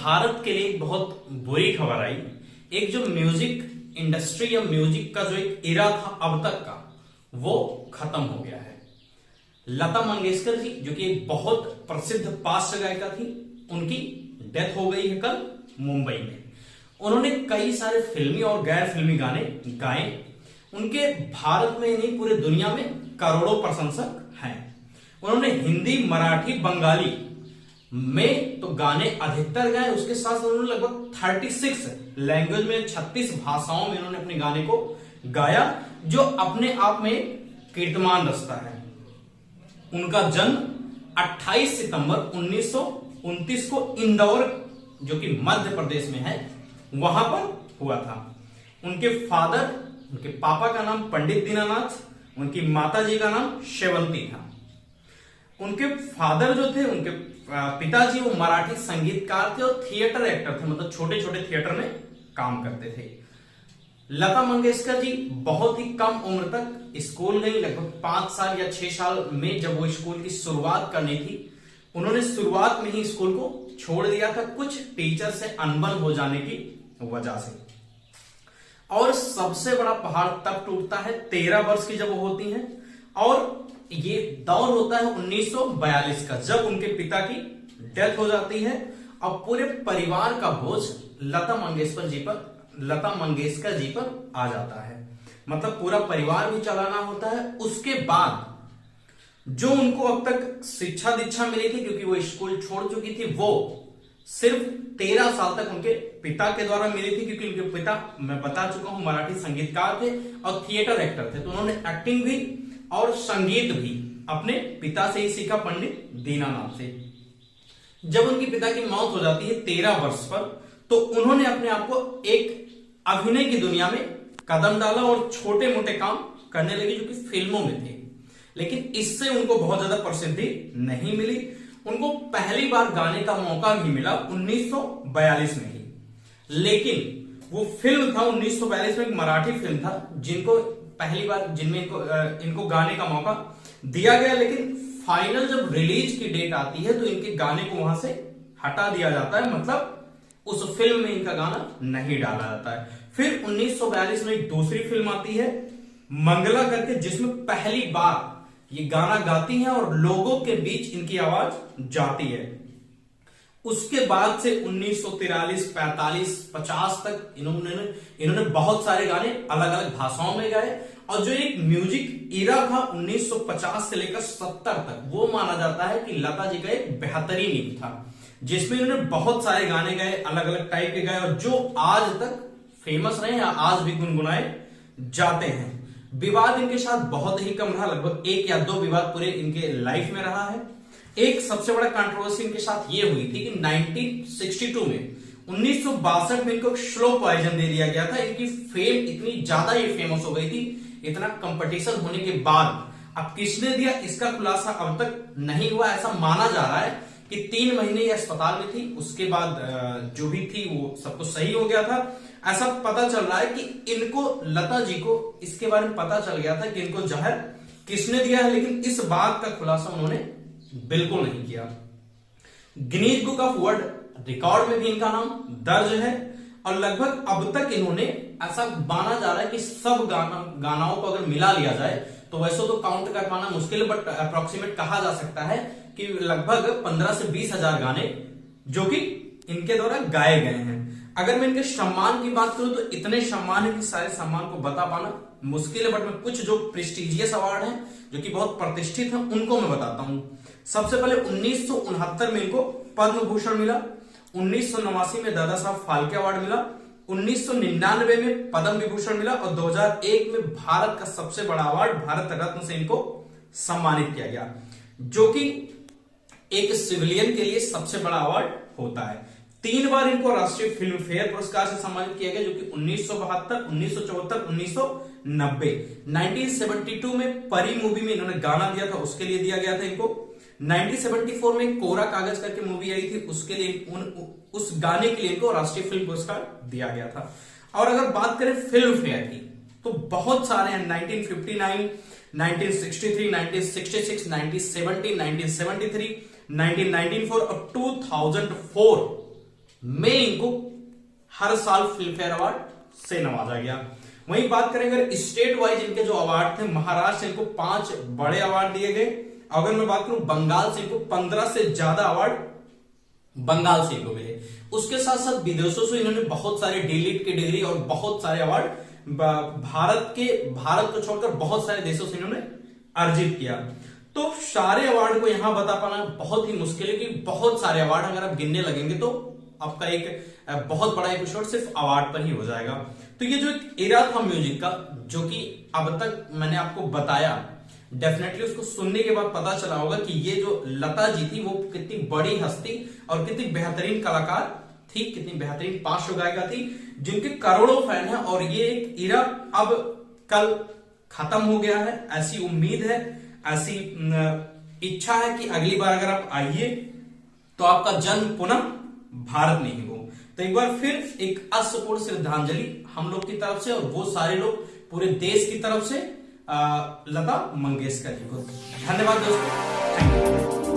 भारत के लिए एक बहुत बुरी खबर आई। एक जो म्यूजिक इंडस्ट्री या म्यूजिक का जो एक इरा था अब तक का, वो खत्म हो गया है। लता मंगेशकर जी जो कि एक बहुत प्रसिद्ध पार्श्व गायिका थी, उनकी डेथ हो गई है कल मुंबई में। उन्होंने कई सारे फिल्मी और गैर फिल्मी गाने गाए। उनके भारत में नहीं पूरे दुनिया में करोड़ों प्रशंसक हैं। उन्होंने हिंदी, मराठी, बंगाली में तो गाने अधिकतर गाए। उसके साथ उन्होंने लगभग 36 लैंग्वेज में 36 भाषाओं में उन्होंने अपने गाने को गाया, जो अपने आप में कीर्तिमान रचता है। उनका जन्म 28 सितंबर 1929 को इंदौर, जो कि मध्य प्रदेश में है, वहां पर हुआ था। उनके पापा का नाम पंडित दीनानाथ, उनकी माता जी का नाम शेवंती था। उनके फादर जो थे, उनके पिताजी वो मराठी संगीतकार थे और थिएटर एक्टर थे, मतलब छोटे छोटे थिएटर में काम करते थे। लता मंगेशकर जी बहुत ही कम उम्र तक स्कूल गई, लगभग 5 साल या 6 साल में जब वो स्कूल की शुरुआत करनी थी, उन्होंने शुरुआत में ही स्कूल को छोड़ दिया था, कुछ टीचर से अनबन हो जाने की वजह से। और सबसे बड़ा पहाड़ तब टूटता है 13 वर्ष की जब वो होती हैं, और ये दौर होता है 1942 का, जब उनके पिता की डेथ हो जाती है और पूरे परिवार का बोझ लता मंगेशकर जी पर आ जाता है। मतलब पूरा परिवार भी चलाना होता है। उसके बाद जो उनको अब तक शिक्षा दीक्षा मिली थी, क्योंकि वो स्कूल छोड़ चुकी थी, वो सिर्फ 13 साल तक उनके पिता के द्वारा मिली थी, क्योंकि उनके पिता, मैं बता चुका हूं, मराठी संगीतकार थे और थिएटर एक्टर थे। तो उन्होंने एक्टिंग भी और संगीत भी अपने पिता से ही सीखा, पंडित दीनानाथ से। जब उनके पिता की मौत हो जाती है 13 वर्ष पर, तो उन्होंने अपने आप को एक अभिनय की दुनिया में कदम डाला और छोटे मोटे काम करने लगे, जो कि फिल्मों में थे। लेकिन इससे उनको बहुत ज्यादा प्रसिद्धि नहीं मिली। उनको पहली बार गाने का मौका भी मिला 1942 में ही, लेकिन वो फिल्म था 1942 में, एक मराठी फिल्म था, जिनको पहली बार जिनमें इनको गाने का मौका दिया गया। लेकिन फाइनल जब रिलीज की डेट आती है तो इनके गाने को वहां से हटा दिया जाता है, मतलब उस फिल्म में इनका गाना नहीं डाला जाता है। फिर 1942 में एक दूसरी फिल्म आती है मंगला करके, जिसमें पहली बार ये गाना गाती हैं और लोगों के बीच इनकी आवाज जाती है। उसके बाद से 1943, 45, 50 तक इन्होंने बहुत सारे गाने अलग अलग भाषाओं में गाए। और जो एक म्यूजिक इरा था 1950 से लेकर 70 तक, वो माना जाता है कि लता जी का एक बेहतरीन युग था, जिसमें इन्होंने बहुत सारे गाने गाए, अलग अलग टाइप के गाए, और जो आज तक फेमस रहे या आज भी गुनगुनाए जाते हैं। विवाद इनके साथ बहुत ही कम रहा, लगभग 1 या 2 विवाद पूरे इनके लाइफ में रहा है। एक सबसे बड़ा कंट्रोवर्सी इनके साथ ये हुई थी कि 1962 में 1962 में इनको स्लो पॉइजन दे दिया गया था। इनकी फेम इतनी ज्यादा ये फेमस हो गई थी, इतना कंपटीशन होने के बाद। अब किसने दिया इसका खुलासा अब तक नहीं हुआ। ऐसा माना जा रहा है कि 3 महीने ये अस्पताल में थी, उसके बाद जो भी थी वो सब कुछ सही हो गया था। ऐसा पता चल रहा है कि इनको, लता जी को, इसके बारे में पता चल गया था कि इनको जहर किसने दिया है, लेकिन इस बात का खुलासा उन्होंने बिल्कुल नहीं किया। Guinness book of world record में भी इनका नाम दर्ज है, और लगभग अब तक इन्होंने, ऐसा माना जा रहा है कि सब गानाओं को अगर मिला लिया जाए, तो वैसे तो काउंट कर पाना मुश्किल है, बट अप्रोक्सीमेट कहा जा सकता है कि लगभग 15 से 20 हजार गाने जो कि इनके द्वारा गाए गए हैं। अगर मैं इनके सम्मान की बात करूं तो इतने सम्मान है कि सारे सम्मान को बता पाना मुश्किल है, बट मैं कुछ जो प्रेस्टिजियस अवार्ड हैं, जो कि बहुत प्रतिष्ठित हैं, उनको मैं बताता हूं। सबसे पहले 1969 में इनको पद्म भूषण मिला, 1989 में दादा साहब फाल्के अवार्ड मिला, 1999 में पद्म विभूषण मिला, और 2001 में भारत का सबसे बड़ा अवार्ड भारत रत्न से इनको सम्मानित किया गया, जो कि एक सिविलियन के लिए सबसे बड़ा अवार्ड होता है। 3 बार इनको राष्ट्रीय फिल्म फेयर पुरस्कार से सम्मानित किया गया, जो कि 1972, 1974, 1990। 1972 में परी मूवी में इन्होंने गाना दिया था, उसके लिए दिया गया था इनको। 1974 में कोरा कागज करके मूवी आई थी, उसके लिए उस गाने के लिए इनको राष्ट्रीय फिल्म पुरस्कार दिया गया था। और अगर बात करें फिल्म फेयर की, तो बहुत सारे हैं। 1959, 1963, 1966, 1970, 1973, 1994 और 2004 में इनको हर साल फिल्म फेयर अवार्ड से नवाजा गया। वहीं बात करें अगर स्टेट वाइज इनके जो अवार्ड थे, महाराष्ट्र इनको 5 बड़े अवार्ड दिए गए। अगर मैं बात करूं बंगाल से, इनको 15 से ज्यादा अवार्ड बंगाल से इनको मिले। उसके साथ साथ विदेशों से इन्होंने बहुत सारे डी.लिट की डिग्री और बहुत सारे अवार्ड भारत को छोड़कर बहुत सारे देशों से इन्होंने अर्जित किया। तो सारे अवार्ड को यहां बता पाना बहुत ही मुश्किल है, क्योंकि बहुत सारे अवार्ड अगर आप गिनने लगेंगे तो आपका एक बहुत बड़ा एपिसोड सिर्फ अवार्ड पर ही हो जाएगा। तो ये जो एक एरा था म्यूजिक का, जो कि अब तक मैंने आपको बताया, डेफिनेटली उसको सुनने के बाद पता चला होगा कि ये जो लता जी थी वो कितनी बड़ी हस्ती और कितनी बेहतरीन कलाकार थी, कितनी बेहतरीन पार्श्व गायिका थी, जिनके करोड़ों फैन हैं। और ये एक एरा अब कल खत्म हो गया है, ऐसी उम्मीद है, ऐसी इच्छा है कि अगली बार अगर आप आइए तो आपका जन्म पुनः भारत में ही हो। तो एक बार फिर एक अश्रुपूर्ण श्रद्धांजलि हम लोग की तरफ से और वो सारे लोग पूरे देश की तरफ से लता मंगेशकर जी को। धन्यवाद दोस्तों, थैंक यू।